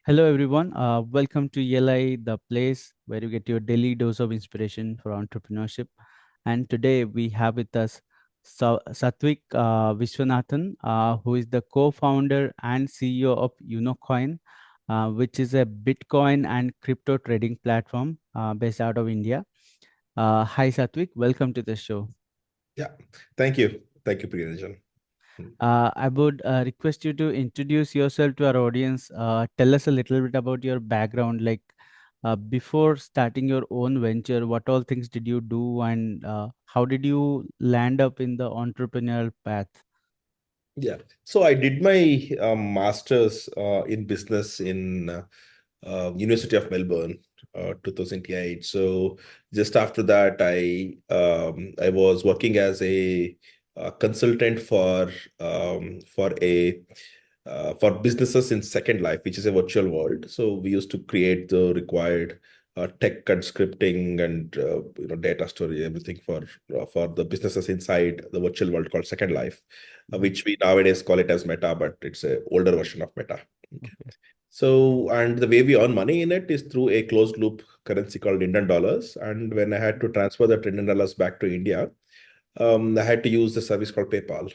Hello, everyone. Welcome to ELI, the place where you get your daily dose of inspiration for entrepreneurship. And today we have with us Sathvik Vishwanathan, who is the co-founder and CEO of Unocoin, which is a Bitcoin and crypto trading platform based out of India. Hi, Sathvik. Welcome to the show. Yeah, thank you. Thank you, Priyanjan. I would request you to introduce yourself to our audience. Tell us a little bit about your background, like before starting your own venture, what all things did you do, and how did you land up in the entrepreneurial path? Yeah, so I did my master's in business in University of Melbourne, 2008. So just after that, I was working as a consultant for businesses in Second Life, which is a virtual world. So we used to create the required tech and scripting and data story, everything for the businesses inside the virtual world called Second Life, Mhm. which we nowadays call it as Meta, but it's a older version of Meta. Okay. Okay. So, and the way we earn money in it is through a closed loop currency called Indian dollars. And when I had to transfer that Indian dollars back to India, I had to use the service called PayPal,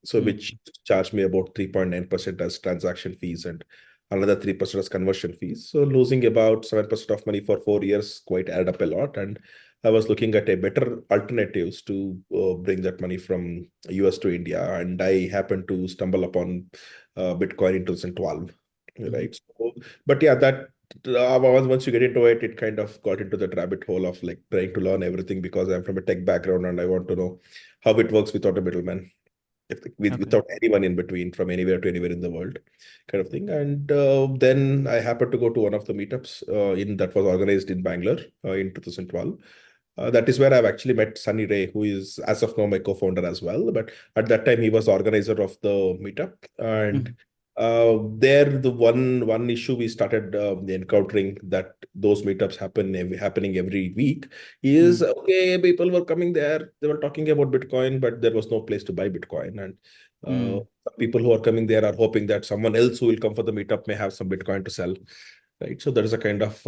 so which Mm, charged me about 3.9% as transaction fees and another 3% as conversion fees. So losing about 7% of money for 4 years quite add up a lot. And I was looking at a better alternatives to bring that money from US to India. And I happened to stumble upon Bitcoin in 2012, mhm. right? So, but yeah, that once you get into it, it kind of got into that rabbit hole of like trying to learn everything because I'm from a tech background and I want to know how it works without a middleman, Okay. without anyone in between from anywhere to anywhere in the world, kind of thing. And then I happened to go to one of the meetups in that was organized in Bangalore in 2012. That is where I've actually met Sunny Ray, who is as of now my co-founder as well. But at that time, he was the organizer of the meetup, and Mhm. there the one issue we started encountering that those meetups happening every week is Mm, okay. People were coming there, they were talking about Bitcoin, but there was no place to buy Bitcoin, and mm, people who are coming there are hoping that someone else who will come for the meetup may have some Bitcoin to sell, right? So there is a kind of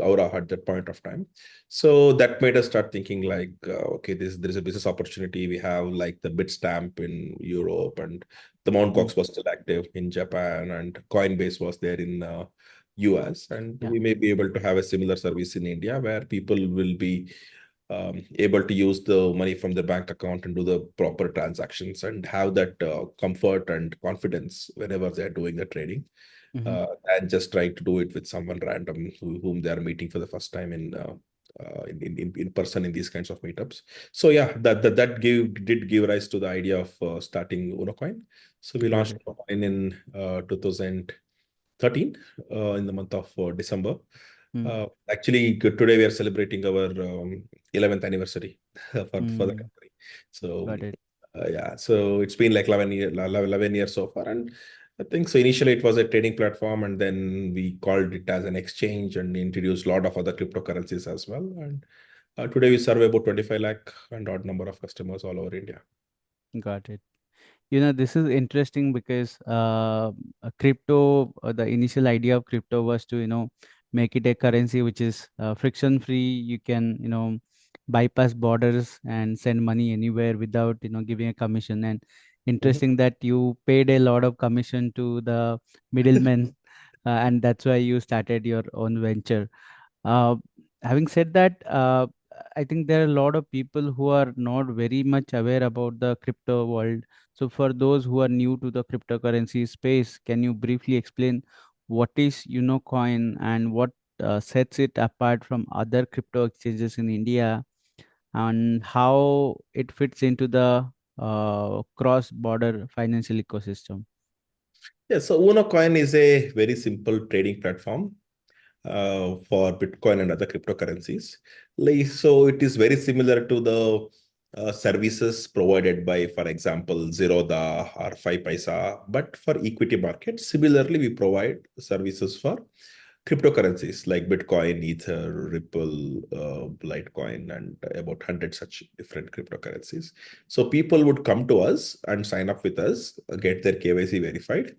aura at that point of time. So that made us start thinking like, okay, there is a business opportunity. We have like the Bitstamp in Europe, and the Mt. mm. Gox was still active in Japan, and Coinbase was there in US, and Yeah. we may be able to have a similar service in India where people will be able to use the money from their bank account and do the proper transactions and have that comfort and confidence whenever they're doing the trading, Mhm. and just trying to do it with someone random whom they are meeting for the first time in person in these kinds of meetups. So yeah, that did give rise to the idea of starting Unocoin. So we Got launched it. Unocoin in 2013 in the month of December. Mm, Actually, today we are celebrating our 11th anniversary for the mm. company. So Got it. yeah, so it's been like 11 years so far. And I think so. Initially, it was a trading platform, and then we called it as an exchange and introduced a lot of other cryptocurrencies as well. And today we serve about 25 lakh and odd number of customers all over India. Got it. This is interesting because crypto, the initial idea of crypto was to, make it a currency which is friction free. You can, bypass borders and send money anywhere without, giving a commission. And Mhm. interesting that you paid a lot of commission to the middlemen, and that's why you started your own venture. Uh, Having said that, I think there are a lot of people who are not very much aware about the crypto world. So, for those who are new to the cryptocurrency space, can you briefly explain what is Unocoin and what sets it apart from other crypto exchanges in India, and how it fits into the cross-border financial ecosystem? Yeah, so Unocoin is a very simple trading platform for Bitcoin and other cryptocurrencies. So it is very similar to the services provided by, for example, Zerodha or 5paisa, but for equity markets. Similarly, we provide services for cryptocurrencies like Bitcoin, Ether, Ripple, Litecoin, and about 100 such different cryptocurrencies. So people would come to us and sign up with us, get their KYC verified,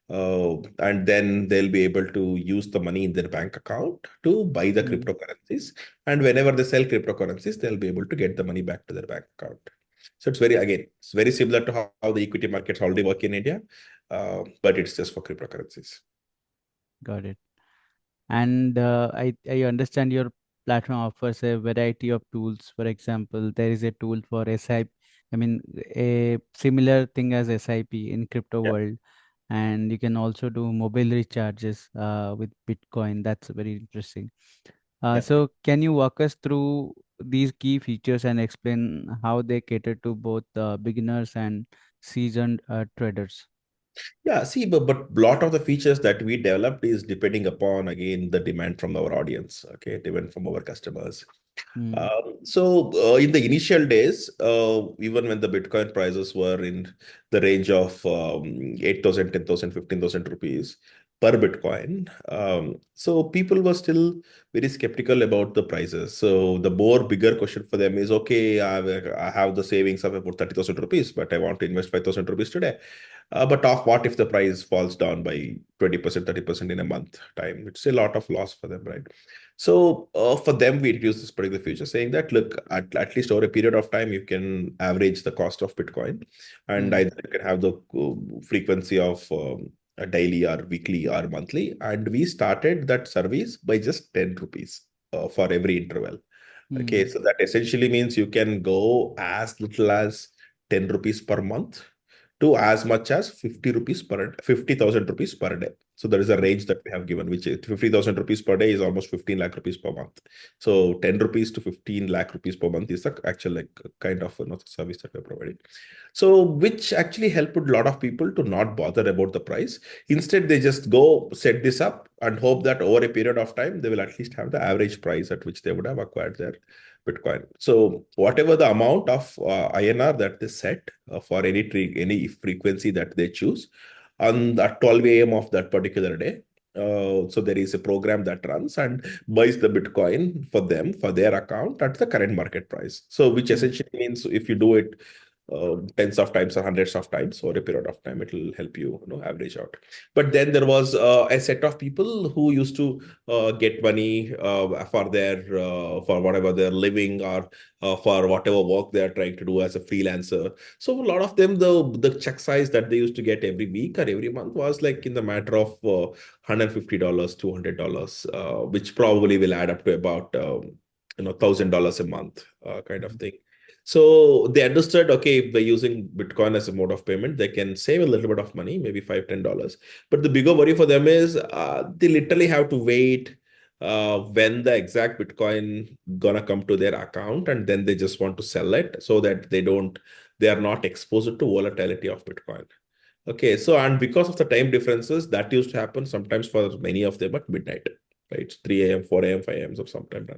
and then they'll be able to use the money in their bank account to buy the Mm. cryptocurrencies. And whenever they sell cryptocurrencies, they'll be able to get the money back to their bank account. So it's very similar to how the equity markets already work in India, but it's just for cryptocurrencies. Got it. And I understand your platform offers a variety of tools. For example, there is a tool for SIP, I mean, a similar thing as SIP in crypto Yeah, world. And you can also do mobile recharges with Bitcoin. That's very interesting. yeah. So can you walk us through these key features and explain how they cater to both beginners and seasoned traders? Yeah, see, but lot of the features that we developed is depending upon again the demand from our audience, okay, demand from our customers. Mm, In the initial days, even when the Bitcoin prices were in the range of 8,000, 10,000, 15,000 rupees per Bitcoin, so people were still very skeptical about the prices. So the more bigger question for them is, okay, I have the savings of about 30,000 rupees, but I want to invest 5,000 rupees today. But of what if the price falls down by 20%, 30% in a month time? It's a lot of loss for them, right? So for them, we introduced this particular feature saying that, look, at least over a period of time, you can average the cost of Bitcoin, and mm, either you can have the frequency of a daily or weekly or monthly. And we started that service by just 10 rupees for every interval. Okay, mm, so that essentially means you can go as little as 10 rupees per month to as much as 50 rupees per 50,000 rupees per day. So there is a range that we have given, which is 50,000 rupees per day is almost 15 lakh rupees per month. So 10 rupees to 15 lakh rupees per month is the actual like kind of service that we're providing. So which actually helped a lot of people to not bother about the price. Instead, they just go set this up and hope that over a period of time, they will at least have the average price at which they would have acquired their Bitcoin. So whatever the amount of INR that they set for any frequency that they choose on the 12 a.m. of that particular day. So there is a program that runs and buys the Bitcoin for them for their account at the current market price. So which mm, essentially means if you do it tens of times or hundreds of times over a period of time, it will help you, average out. But then there was a set of people who used to get money for whatever they're living or for whatever work they are trying to do as a freelancer. So a lot of them, the check size that they used to get every week or every month was like in the matter of $150, $200, which probably will add up to about $1,000 a month kind of mm, thing. So they understood, okay, if they're using Bitcoin as a mode of payment, they can save a little bit of money, maybe $5, $10. But the bigger worry for them is they literally have to wait when the exact Bitcoin gonna come to their account, and then they just want to sell it so that they are not exposed to volatility of Bitcoin. Okay, so and because of the time differences, that used to happen sometimes for many of them at midnight, right? It's 3 a.m., 4 a.m., 5 a.m. or sometime.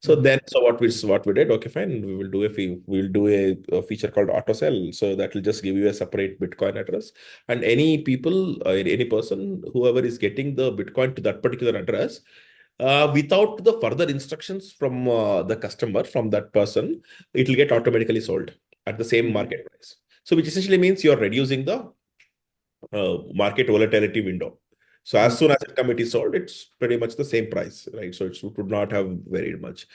So mm, then, so what we did, okay, fine, we'll do a feature called auto sell. So that will just give you a separate Bitcoin address, and any person, whoever is getting the Bitcoin to that particular address, without the further instructions from the customer from that person, it will get automatically sold at the same mm, market price. So which essentially means you're reducing the market volatility window. So as mm, soon as it is sold, it's pretty much the same price, right? So it would not have varied much.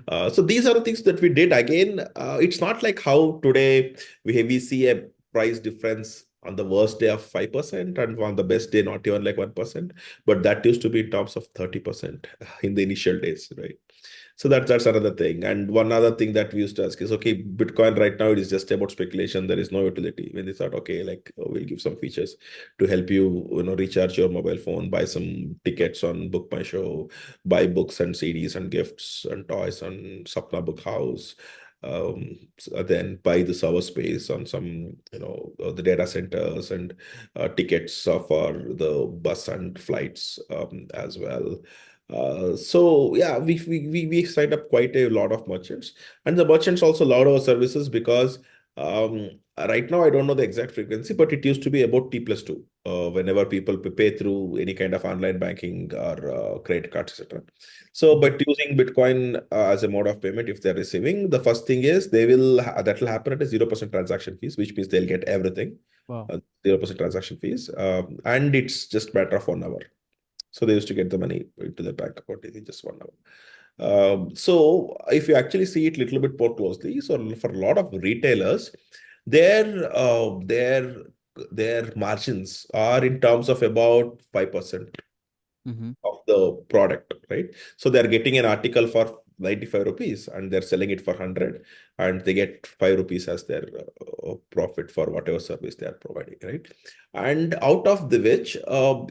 So these are the things that we did. Again, it's not like how today we see a price difference on the worst day of 5% and on the best day not even like 1%. But that used to be in terms of 30% in the initial days, right? So that's another thing. And one other thing that we used to ask is, okay, Bitcoin right now it is just about speculation. There is no utility. When they thought, okay, like we'll give some features to help you, recharge your mobile phone, buy some tickets on Book My Show, buy books and CDs and gifts and toys on Sapna Book House. Then buy the server space on some, the data centers and tickets for the bus and flights as well. So yeah, we signed up quite a lot of merchants, and the merchants also allowed our services because right now I don't know the exact frequency, but it used to be about T plus two. Whenever people pay through any kind of online banking or credit cards, etc. So, mm, but using Bitcoin as a mode of payment, if they're receiving, the first thing is that will happen at a 0% transaction fees, which means they'll get everything. Wow. 0% transaction fees, and it's just matter of 1 hour. So they used to get the money into their bank account in just 1 hour. So if you actually see it a little bit more closely, so for a lot of retailers, their uh, their their margins are in terms of about 5% Mm-hmm. of the product, right? So they're getting an article for 95 rupees and they're selling it for 100, and they get 5 rupees as their profit for whatever service they are providing, right? And out of the which,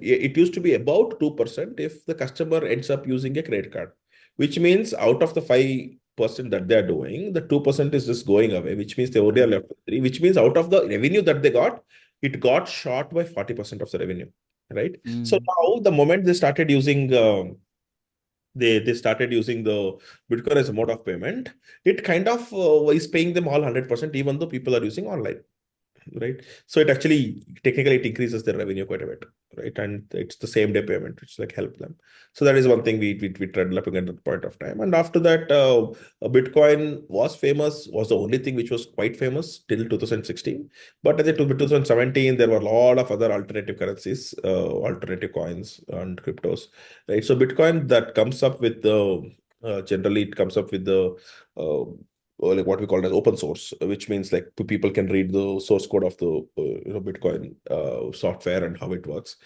it used to be about 2% if the customer ends up using a credit card, which means out of the 5% that they're doing, the 2% is just going away, which means they only are Right. left with 3, which means out of the revenue that they got, it got short by 40% of the revenue, right? So Mm. now the moment they started using they started using the Bitcoin as a mode of payment, it kind of is paying them all 100%, even though people are using online, right? So it actually technically it increases their revenue quite a bit, right? And it's the same day payment, which like help them. So that is one thing we tried developing at that point of time. And after that, Bitcoin was famous, was the only thing which was quite famous till 2016. But I think to 2017, there were a lot of other alternative currencies, alternative coins and cryptos, right? So Bitcoin that comes up with the generally it comes up with the or like what we call as open source, which means like people can read the source code of the Bitcoin software and how it works.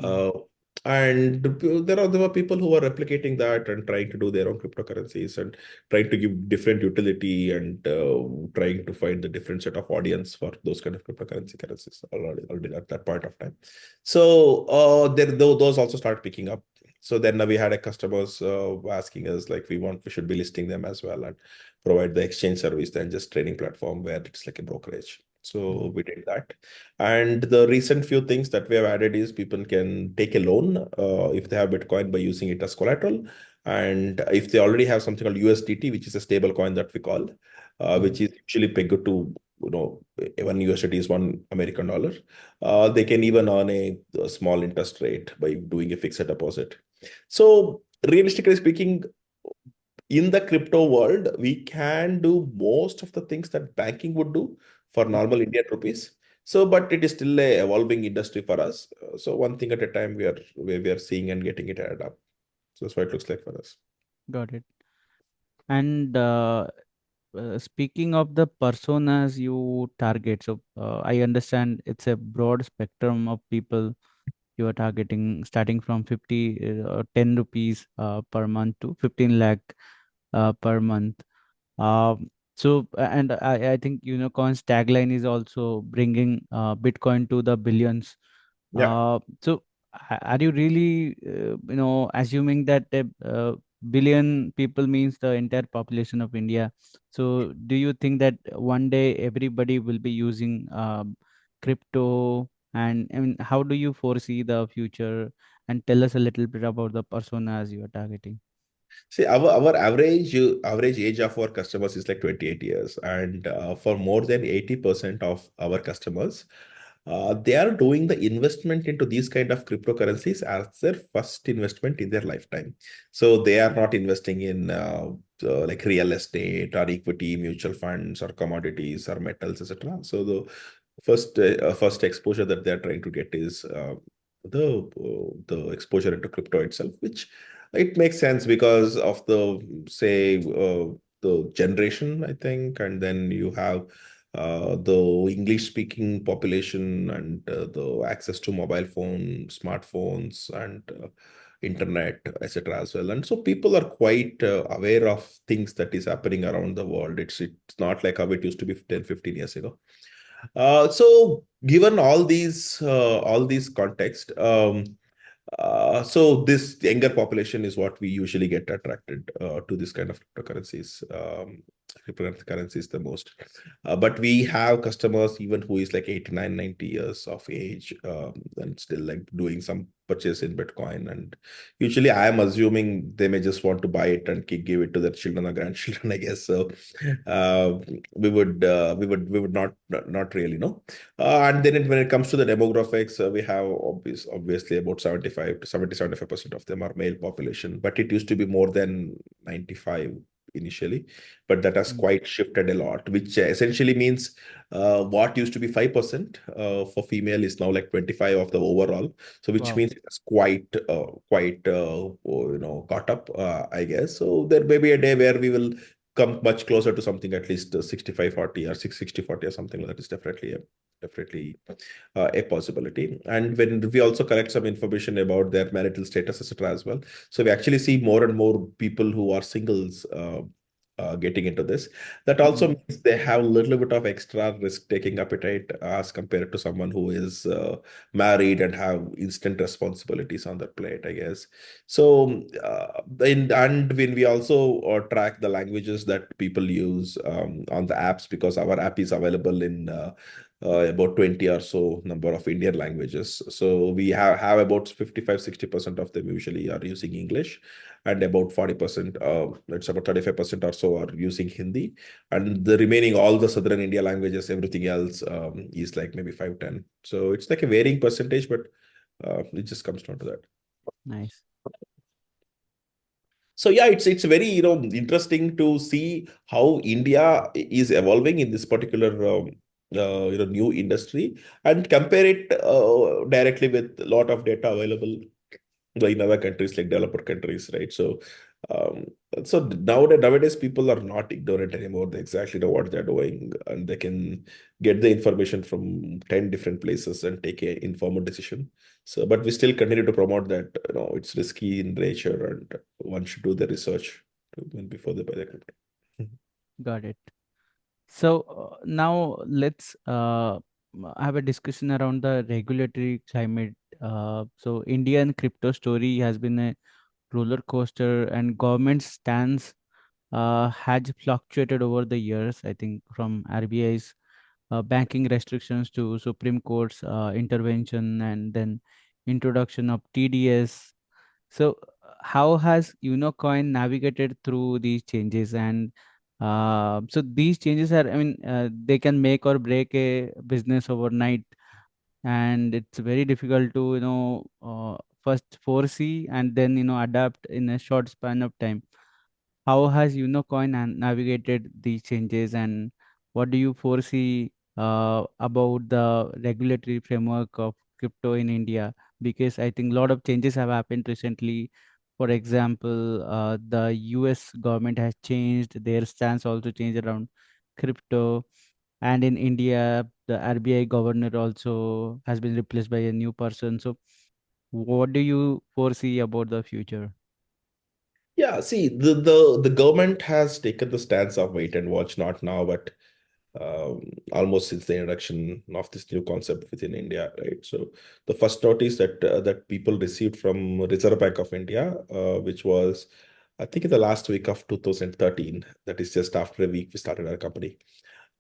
Mm. Uh, and there were people who are replicating that and trying to do their own cryptocurrencies and trying to give different utility and trying to find the different set of audience for those kind of currencies already at that point of time. So those also start picking up. So then we had a customers asking us like we should be listing them as well and provide the exchange service than just trading platform where it's like a brokerage. So Mm. we did that. And the recent few things that we have added is people can take a loan if they have Bitcoin by using it as collateral. And if they already have something called USDT, which is a stable coin that we call, Mm. which is usually pegged to, one USDT is $1 American. They can even earn a small interest rate by doing a fixed deposit. So realistically speaking, in the crypto world, we can do most of the things that banking would do for Mm. normal Indian rupees. So, but it is still a evolving industry for us. So one thing at a time we are seeing and getting it added up. So that's what it looks like for us. Got it. And speaking of the personas you target, so I understand it's a broad spectrum of people you are targeting, starting from 50 or 10 rupees per month to 15 lakh per month. So, and I think Unicorn's tagline is also bringing Bitcoin to the billions. Yeah. So, are you really, assuming that a billion people means the entire population of India? So, do you think that one day everybody will be using crypto? And I mean, how do you foresee the future? And tell us a little bit about the personas you are targeting. See, our average age of our customers is like 28 years, and for more than 80% of our customers, they are doing the investment into these kind of cryptocurrencies as their first investment in their lifetime. So they are not investing in like real estate or equity, mutual funds or commodities or metals, etc. So the first exposure that they are trying to get is the exposure into crypto itself, which it makes sense because of the say the generation, I think, and then you have the English speaking population and the access to mobile phone, smartphones, and internet, etc. as well. And so people are quite aware of things that is happening around the world. It's not like how it used to be 10, 15 years ago. So given all these context, so this younger population is what we usually get attracted to this kind of cryptocurrencies the most. But we have customers even who is like 89, 90 years of age, and still like doing some purchase in Bitcoin. And usually I am assuming they may just want to buy it and give it to their children or grandchildren, I guess. So uh, we would not really know. And then when it comes to the demographics, we have obviously about 75 to 75% of them are male population, but it used to be more than 95 initially, but that has Mm. quite shifted a lot, which essentially means what used to be 5% for female is now like 25 of the overall. So which Wow. means it's quite caught up, I guess. So there may be a day where we will come much closer to something at least 65-40 or 660-40 or something. That is definitely a possibility. And when we also collect some information about their marital status, etc., as well, so we actually see more and more people who are singles getting into this. That also Mm. means they have a little bit of extra risk-taking appetite as compared to someone who is married and have instant responsibilities on their plate, I guess. So, and when we also track the languages that people use on the apps, because our app is available in about 20 or so number of Indian languages. So we have about 55-60% of them usually are using English, and about 40%, it's about 35% or so are using Hindi. And the remaining, all the Southern India languages, everything else is like maybe 5-10. So it's like a varying percentage, but it just comes down to that. Nice. So yeah, it's very interesting to see how India is evolving in this particular new industry, and compare it directly with a lot of data available in other countries like developer countries, right? Um, so nowadays people are not ignorant anymore. They exactly know what they're doing, and they can get the information from 10 different places and take a informed decision. So, but we still continue to promote that it's risky in nature, and one should do the research before they buy the crypto. Got it. So now let's have a discussion around the regulatory climate. So Indian crypto story has been a roller coaster, and government stance has fluctuated over the years. I think from RBI's banking restrictions to Supreme Court's intervention, and then introduction of TDS. So, how has Unocoin navigated through these changes? And so these changes are, I mean, they can make or break a business overnight, and it's very difficult to, first foresee and then, adapt in a short span of time. How has Unocoin navigated these changes, and what do you foresee about the regulatory framework of crypto in India? Because I think a lot of changes have happened recently. For example, the US government has changed their stance, also changed around crypto. And in India, the RBI governor also has been replaced by a new person. So, what do you foresee about the future? Yeah, see, the government has taken the stance of wait and watch, not now, but almost since the introduction of this new concept within India, right? So the first notice that people received from Reserve Bank of India, which was, I think, in the last week of 2013, that is just after a week we started our company,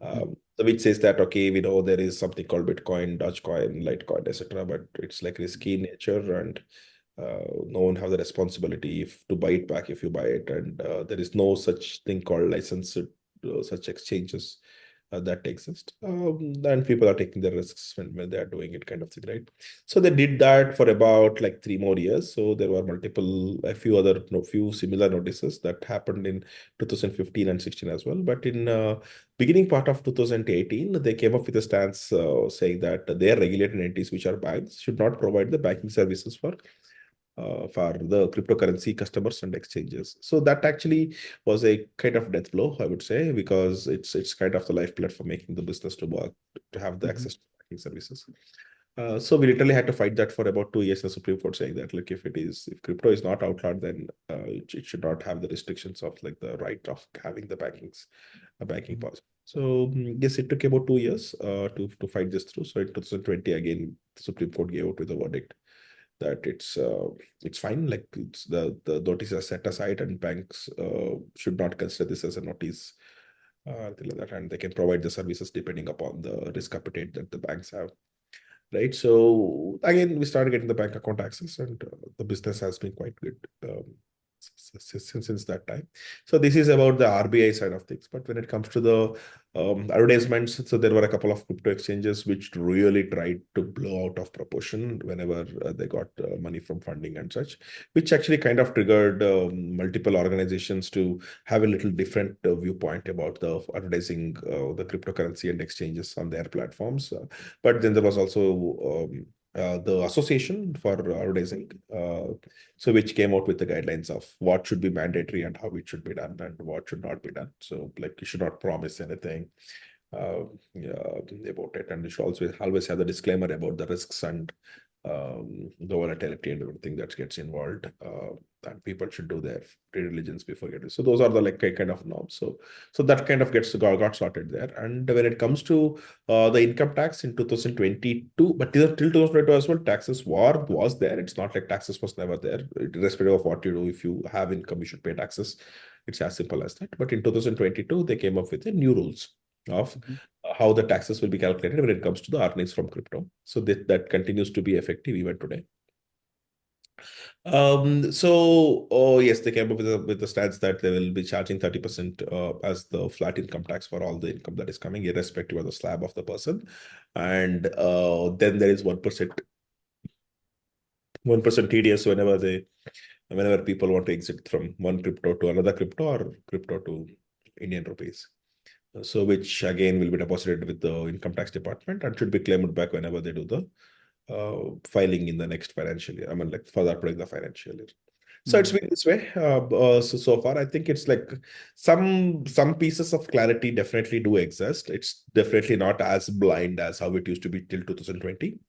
Mm. which says that, okay, we know there is something called Bitcoin, Dogecoin, Litecoin, etc., but it's like risky in nature, and no one have the responsibility to buy it back if you buy it, and there is no such thing called licensed such exchanges that exist. And people are taking the risks when they are doing it, kind of thing, right? So they did that for about like 3 more years. So there were a few other, no, few similar notices that happened in 2015 and 16 as well. But in beginning part of 2018, they came up with a stance saying that their regulated entities, which are banks, should not provide the banking services for the cryptocurrency customers and exchanges. So that actually was a kind of death blow, I would say, because it's kind of the lifeblood for making the business to work, to have the Mhm. access to banking services. So we literally had to fight that for about 2 years. The Supreme Court saying that, look, if crypto is not outlawed, then it should not have the restrictions of like the right of having a banking Mhm. policy. So yes, it took about 2 years to fight this through. So in 2020, again, the Supreme Court gave out with a verdict that it's fine. Like it's the notice is set aside, and banks should not consider this as a notice, thing like that, and they can provide the services depending upon the risk appetite that the banks have. Right. So again, we started getting the bank account access, and the business has been quite good. since that time. So this is about the RBI side of things. But when it comes to the advertisements, so there were a couple of crypto exchanges which really tried to blow out of proportion whenever they got money from funding and such, which actually kind of triggered multiple organizations to have a little different viewpoint about the advertising the cryptocurrency and exchanges on their platforms. But then there was also the Association for Advertising, so which came out with the guidelines of what should be mandatory and how it should be done and what should not be done. So like you should not promise anything yeah, about it, and you should also always have the disclaimer about the risks and the volatility and everything that gets involved. And people should do their due diligence before getting. So those are the like kind of norms. So that kind of got sorted there. And when it comes to the income tax in 2022, but till 2022 as well, taxes was there. It's not like taxes was never there. Irrespective of what you do, if you have income, you should pay taxes. It's as simple as that. But in 2022, they came up with the new rules of Mhm. how the taxes will be calculated when it comes to the earnings from crypto. So that continues to be effective even today. So, oh yes, they came up with the stats that they will be charging 30% as the flat income tax for all the income that is coming, irrespective of the slab of the person. And then there is 1% TDS whenever people want to exit from one crypto to another crypto or crypto to Indian rupees. So which again will be deposited with the income tax department and should be claimed back whenever they do the filing in the next financial year. I mean, like for that particular financial year. So it's Mhm. been this way. So far, I think it's like some pieces of clarity definitely do exist. It's definitely not as blind as how it used to be till 2020.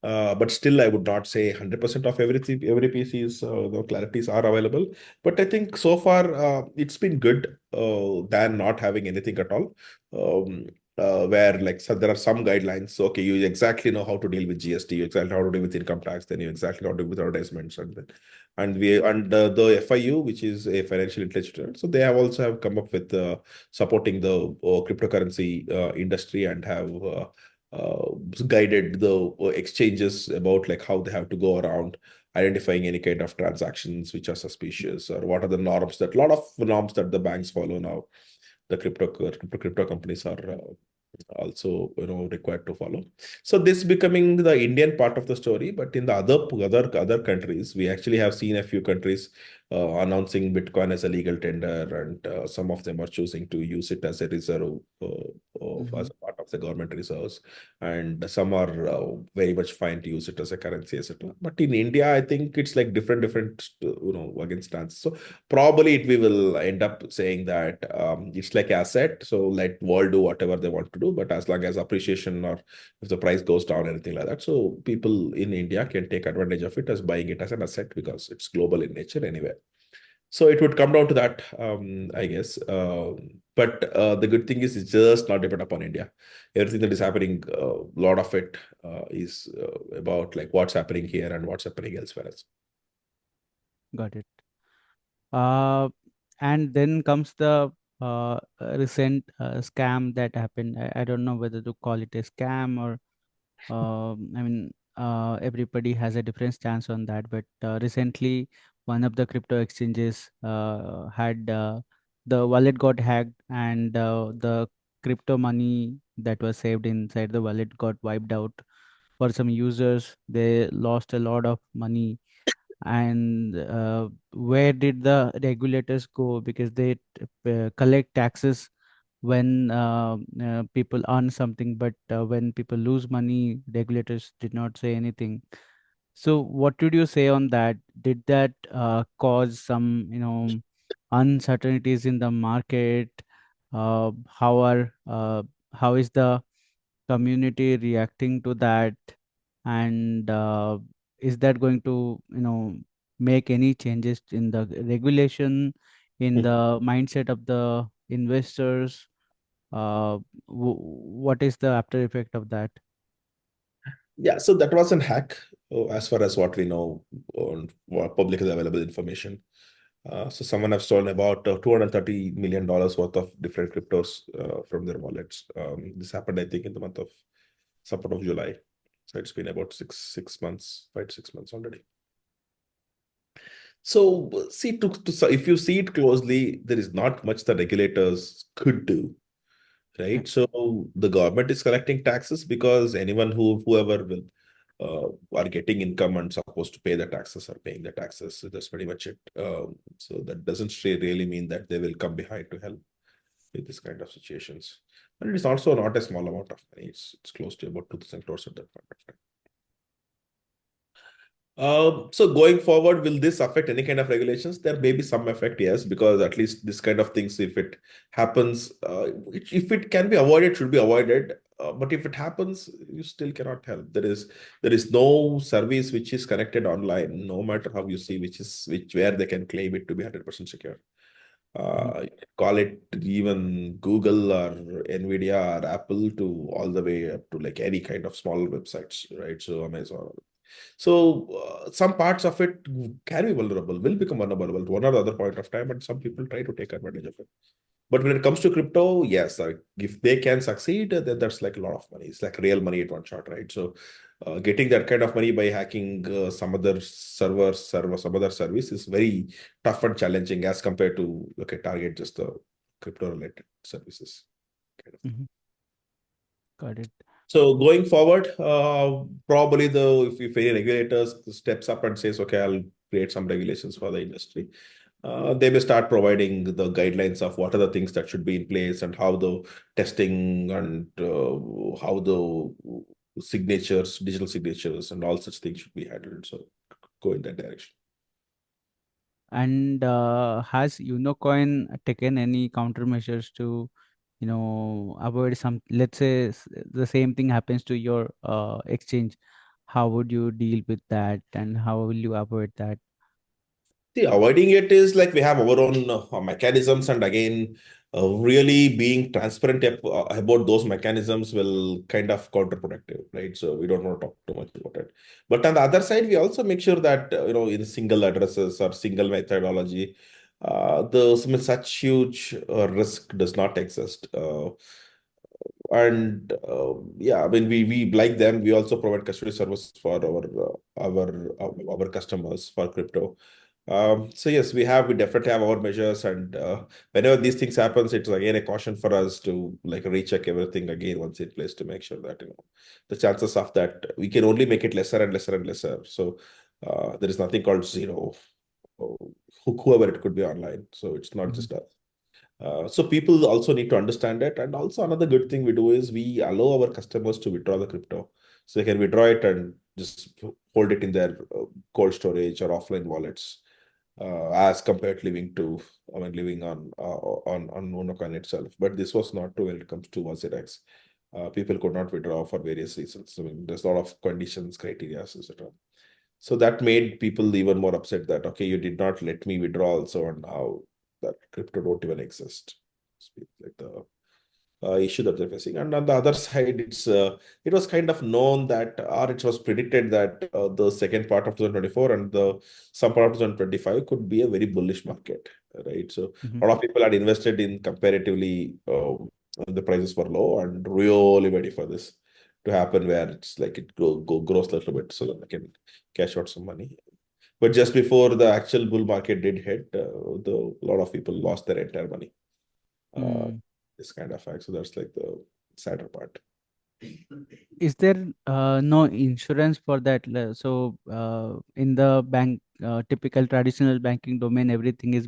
But still, I would not say 100% of everything, every piece is the clarities are available. But I think so far it's been good than not having anything at all. Um, where like so there are some guidelines. So, okay, you exactly know how to deal with GST, you exactly how to deal with income tax, then you exactly how to deal with advertisements, and the FIU, which is a financial intelligence. So they have also have come up with supporting the cryptocurrency industry and have guided the exchanges about like how they have to go around identifying any kind of transactions which are suspicious or what are the norms that a lot of norms that the banks follow now. The crypto companies are also required to follow. So this becoming the Indian part of the story, but in the other countries, we actually have seen a few countries announcing Bitcoin as a legal tender, and some of them are choosing to use it as a reserve as Mhm. a part of the government reserves, and some are very much fine to use it as a currency, etc. But in India, I think it's like different against stance. So probably we will end up saying that it's like asset, so let world do whatever they want to do, but as long as appreciation or if the price goes down, anything like that, so people in India can take advantage of it as buying it as an asset because it's global in nature anyway. So it would come down to that, I guess. But the good thing is it's just not dependent upon India. Everything that is happening, a lot of it is about like what's happening here and what's happening elsewhere. Got it. Uh, and then comes the recent scam that happened. I don't know whether to call it a scam or everybody has a different stance on that. But recently, one of the crypto exchanges had the wallet got hacked, and the crypto money that was saved inside the wallet got wiped out. For some users, they lost a lot of money. And where did the regulators go? Because they collect taxes when people earn something, but when people lose money, regulators did not say anything. So what did you say on that? Did that cause some uncertainties in the market? How are how is the community reacting to that? And is that going to make any changes in the regulation, in the mindset of the investors? uh, what is the after effect of that? Yeah, so that was an hack, as far as what we know on what publicly available information. So someone have stolen about $230 million worth of different cryptos from their wallets. This happened, I think, in the month of support of July. So it's been about 6 months, 5 to 6 months already. So see, so if you see it closely, there is not much the regulators could do, right? So the government is collecting taxes because anyone whoever will are getting income and supposed to pay the taxes are paying the taxes. So that's pretty much it. So that doesn't really mean that they will come behind to help with this kind of situations. And it is also not a small amount of money. It's close to about 2,000 crores at that point of time. So going forward, will this affect any kind of regulations? There may be some effect, yes, because at least this kind of things, if it happens, if it can be avoided, should be avoided. But if it happens, you still cannot help. There is no service which is connected online, no matter how you see, which where they can claim it to be 100% secure. Mhm. You can call it even Google or Nvidia or Apple to all the way up to like any kind of small websites, right? So Amazon. So some parts of it can be vulnerable, will become vulnerable at one or the other point of time, and some people try to take advantage of it. But when it comes to crypto, yes, if they can succeed, then that's like a lot of money. It's like real money at one shot, right? So getting that kind of money by hacking some other some other service is very tough and challenging as compared to, okay, target just the crypto related services. Kind of. Mhm. Got it. So going forward, probably if any regulators steps up and says, okay, I'll create some regulations for the industry, they may start providing the guidelines of what are the things that should be in place and how the testing and how the signatures, digital signatures, and all such things should be handled. So go in that direction. And has Unocoin taken any countermeasures to, avoid some, let's say the same thing happens to your exchange. How would you deal with that and how will you avoid that? See, avoiding it is like we have our own mechanisms, and again, really being transparent about those mechanisms will kind of counterproductive, right? So we don't want to talk too much about it. But on the other side, we also make sure that in single addresses or single methodology, such huge risk does not exist. And yeah, I mean, we like them. We also provide custody services for our customers for crypto. So yes, we definitely have our measures, and whenever these things happens, it's again a caution for us to like recheck everything again once in place to make sure that the chances of that we can only make it lesser and lesser and lesser. So there is nothing called zero, or whoever it could be online. So it's not Mhm. just us. So people also need to understand it. And also another good thing we do is we allow our customers to withdraw the crypto. So they can withdraw it and just hold it in their cold storage or offline wallets, as compared to living on Unocoin itself. But this was not true when it comes to WazirX. People could not withdraw for various reasons. I mean, there's a lot of conditions, criteria, etc. So that made people even more upset that, okay, you did not let me withdraw also, and now that crypto don't even exist. Like the issue that they're facing. And on the other side, it was kind of known that, or it was predicted that the second part of 2024 and the some part of 2025 could be a very bullish market, right? So Mhm. a lot of people had invested in comparatively the prices were low and really waiting for this to happen, where it's like it grows a little bit so that they can cash out some money. But just before the actual bull market did hit, a lot of people lost their entire money. Uh, Mm. this kind of fact. So that's like the sadder part. Is there no insurance for that? So, in the bank, typical traditional banking domain, everything is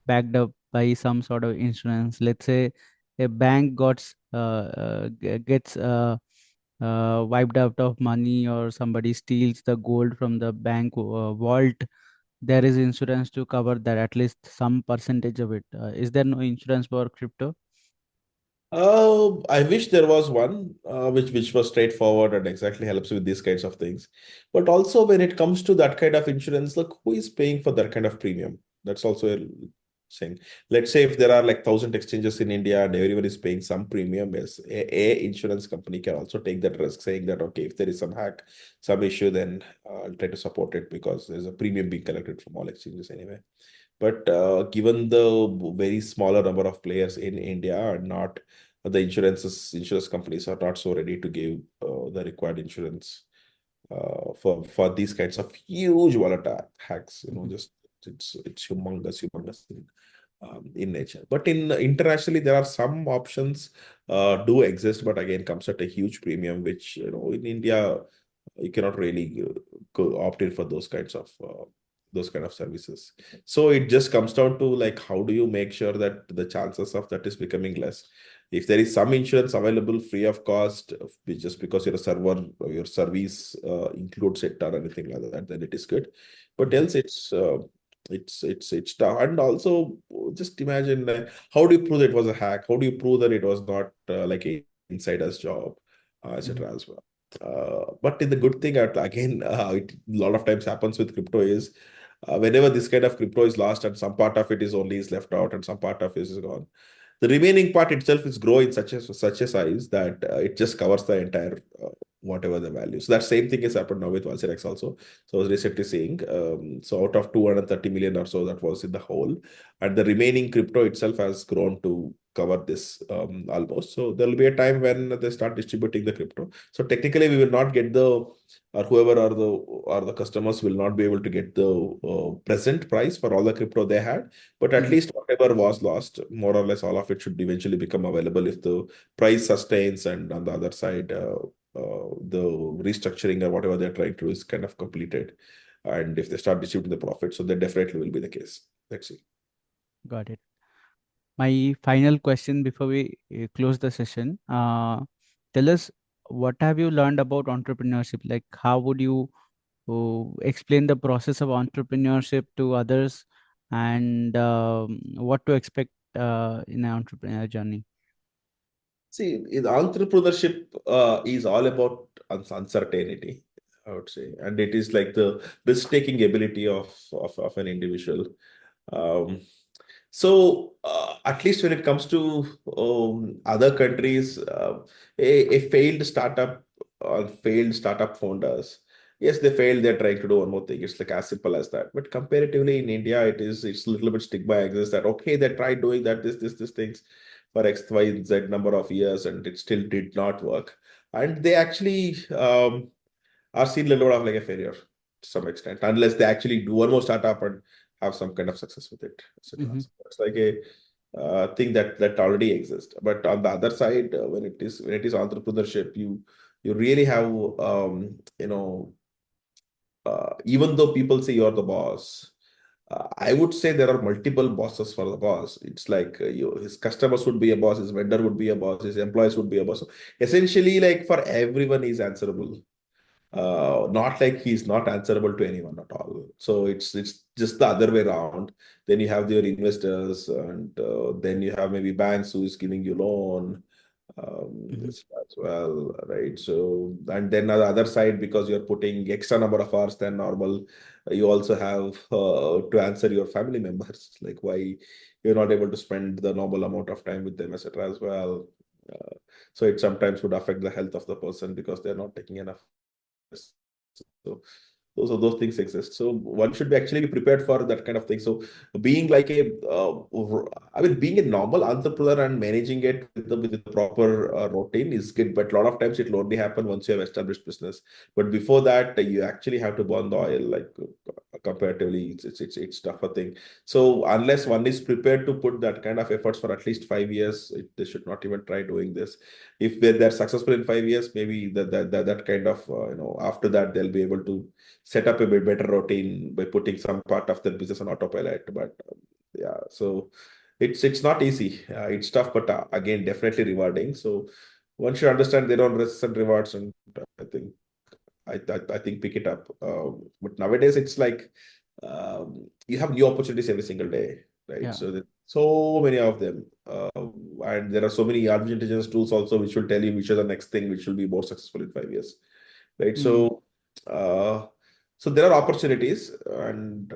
backed up by some sort of insurance. Let's say a bank gets wiped out of money, or somebody steals the gold from the bank vault. There is insurance to cover that, at least some percentage of it. Is there no insurance for crypto? I wish there was one which was straightforward and exactly helps with these kinds of things. But also when it comes to that kind of insurance, look, who is paying for that kind of premium? That's also a thing. Let's say if there are like 1,000 exchanges in India and everyone is paying some premium, yes, a insurance company can also take that risk, saying that, okay, if there is some hack, some issue, then I'll try to support it because there's a premium being collected from all exchanges anyway. But given the very smaller number of players in India, and not the insurance companies are not so ready to give the required insurance for these kinds of huge volatile hacks. Mhm. Just It's humongous in nature. But in internationally, there are some options do exist, but again comes at a huge premium, which in India you cannot really go opt in for those kind of services. So it just comes down to like how do you make sure that the chances of that is becoming less. If there is some insurance available free of cost, just because your server or your service includes it or anything like that, then it is good. But else it's tough. And also just imagine how do you prove that it was a hack? How do you prove that it was not like a insider's job, Mhm. etc. as well. But in the good thing, again, a lot of times happens with crypto is whenever this kind of crypto is lost and some part of it is left out and some part of it is gone, the remaining part itself is growing such a size that it just covers the entire whatever the value. So that same thing has happened now with Valsirex also. So I was recently seeing, so out of 230 million or so that was in the hole, and the remaining crypto itself has grown to cover this almost. So there will be a time when they start distributing the crypto. So technically, we will not get the or whoever are the customers will not be able to get the present price for all the crypto they had, but at Mhm. least whatever was lost, more or less all of it should eventually become available if the price sustains, and on the other side, the restructuring or whatever they're trying to do is kind of completed. And if they start distributing the profit, so that definitely will be the case. Let's see. Got it. My final question before we close the session. Tell us, what have you learned about entrepreneurship? Like, how would you explain the process of entrepreneurship to others, and what to expect in an entrepreneur journey? See, entrepreneurship is all about uncertainty, I would say, and it is like the risk-taking ability of an individual. Um, so, at least when it comes to other countries, a failed startup or failed startup founders, yes, they failed. They're trying to do one more thing. It's like as simple as that. But comparatively in India, it's a little bit stigma exists that okay, they tried doing that this things for X, Y, Z number of years, and it still did not work. And they actually are seen a little bit of like a failure to some extent, unless they actually do one more startup and have some kind of success with it, etc. Hmm. So it's like a thing that already exists. But on the other side, when it is entrepreneurship, you really have even though people say you're the boss, I would say there are multiple bosses for the boss. It's like his customers would be a boss, his vendor would be a boss, his employees would be a boss. So essentially, like for everyone, he's answerable. Not like he's not answerable to anyone at all. So it's just the other way around. Then you have your investors, and then you have maybe banks who is giving you loan, Hmm. as well, right? So, and then on the other side, because you're putting extra number of hours than normal, you also have to answer your family members, like why you're not able to spend the normal amount of time with them, etc. as well. Uh, so it sometimes would affect the health of the person because they're not taking enough rest. So those things exist. So one should be actually be prepared for that kind of thing. So being like being a normal entrepreneur and managing it with the proper routine is good. But a lot of times it will only happen once you have established business. But before that, you actually have to burn the oil. Like comparatively, it's tougher thing. So unless one is prepared to put that kind of efforts for at least 5 years, they should not even try doing this. If they're successful in 5 years, maybe that kind of after that they'll be able to set up a bit better routine by putting some part of their business on autopilot. But yeah, so it's not easy. It's tough, but again, definitely rewarding. So one should understand their own risks and rewards, and I think I think pick it up. But nowadays it's like you have new opportunities every single day, right? Yeah. So so many of them, and there are so many artificial intelligence tools also which will tell you which is the next thing which will be more successful in 5 years, right? Mm. Uh, so there are opportunities, and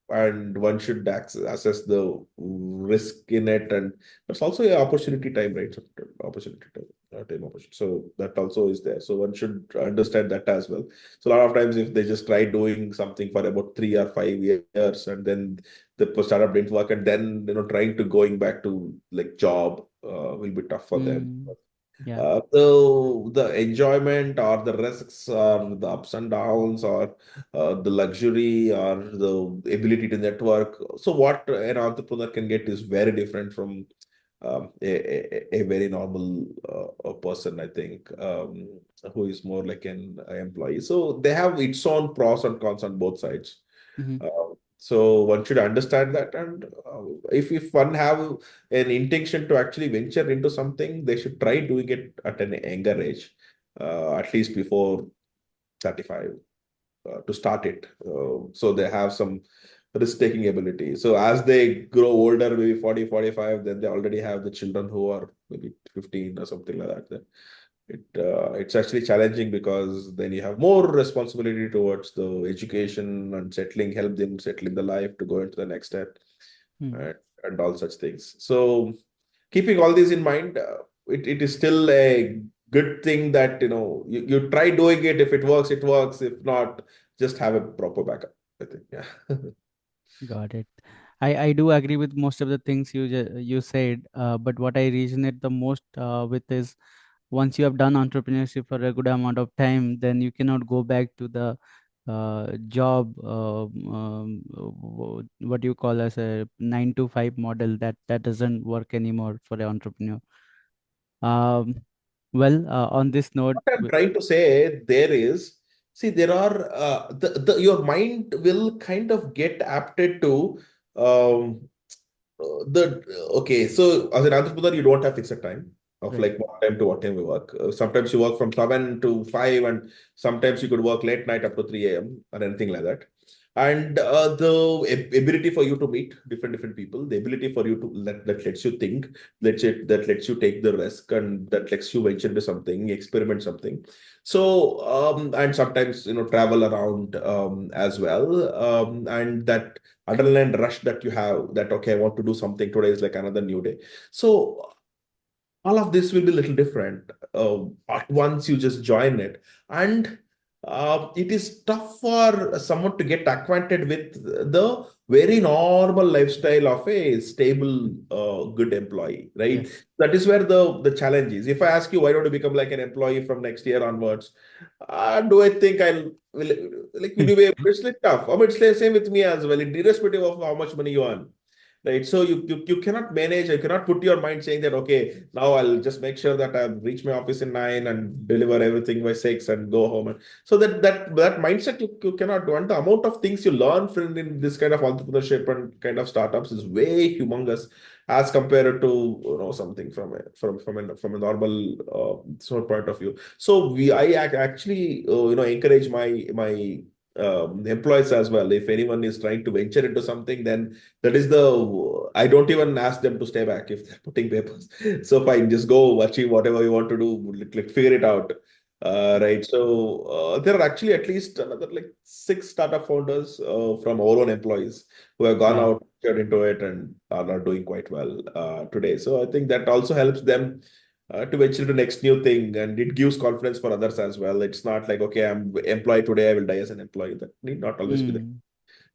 one should assess the risk in it, and it's also an opportunity time, right? So, opportunity time, time opportunity. So that also is there. So one should understand that as well. So a lot of times, if they just try doing something for about 3 or 5 years, and then the startup didn't work, and then trying to going back to like job will be tough for them. Mm. Yeah. The enjoyment or the risks or the ups and downs or the luxury or the ability to network. So what an entrepreneur can get is very different from a very normal person, I think, who is more like an employee. So they have its own pros and cons on both sides. Hmm. So one should understand that, and if one have an intention to actually venture into something, they should try doing it at an younger age, at least before 35, to start it. So they have some risk-taking ability. So as they grow older, maybe 40, 45, then they already have the children who are maybe 15 or something like that. Then it's actually challenging because then you have more responsibility towards the education and settling, help them settle in the life to go into the next step, Hmm. and, and all such things. So keeping all these in mind, it is still a good thing that you try doing it. If it works, it works. If not, just have a proper backup, I think. Yeah. Got it. I do agree with most of the things you said, but what I resonate the most with is once you have done entrepreneurship for a good amount of time, then you cannot go back to the job, what you call as a 9 to 5 model. That doesn't work anymore for an entrepreneur. Um, on this note, What I'm trying to say there is, see, there are your mind will kind of get apted to um, the okay. So as an entrepreneur, you don't have fixed time of right. like what time to what time we work. Sometimes you work from 7 to 5, and sometimes you could work late night up to 3 a.m. or anything like that. And the ability for you to meet different people, the ability for you to that lets you think, that lets you take the risk, and that lets you venture into something, experiment something. So and sometimes travel around as well, and that adrenaline rush that you have, that okay, I want to do something today is like another new day. So all of this will be a little different at once you just join it. And it is tough for someone to get acquainted with the very normal lifestyle of a stable good employee, right? Yes. That is where the challenge is. If I ask you, why don't you become like an employee from next year onwards, do I think I'll will you be able? It's like tough. I mean, it's the same with me as well, irrespective of how much money you earn, right? So you cannot manage, you cannot put your mind saying that okay, now I'll just make sure that I reach my office in 9 and deliver everything by 6 and go home. And so that mindset you cannot do. And the amount of things you learn from in this kind of entrepreneurship and kind of startups is way humongous as compared to something from a normal sort of point of view. So actually encourage my employees as well. If anyone is trying to venture into something, then that is the I don't even ask them to stay back if they're putting papers. So fine, just go achieve whatever you want to do, like figure it out. Right. So there are actually at least another like 6 startup founders from our own employees who have gone Wow. out into it and are doing quite well today. So I think that also helps them to venture to the next new thing, and it gives confidence for others as well. It's not like okay, I'm employed today, I will die as an employee. That need not always be the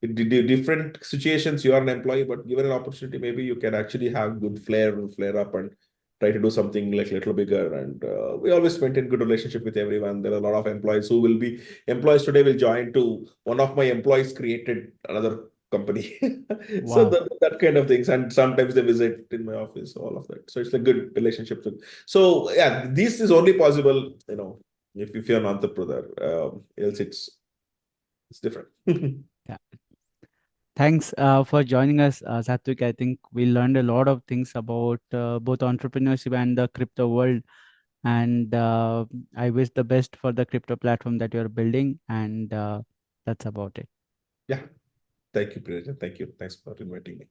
Mm. different situations. You are an employee, but given an opportunity, maybe you can actually have good flare up and try to do something like a little bigger. And we always maintain good relationship with everyone. There are a lot of employees who will be employees today will join to one of my employees created another company. So Wow. that kind of things, and sometimes they visit in my office, all of that. So it's a good relationship. So yeah, this is only possible, if you're an entrepreneur. Else it's different. Yeah. Thanks for joining us, Satvik. I think we learned a lot of things about both entrepreneurship and the crypto world. And I wish the best for the crypto platform that you're building. And that's about it. Yeah. Thank you, Priya. Thank you. Thanks for inviting me.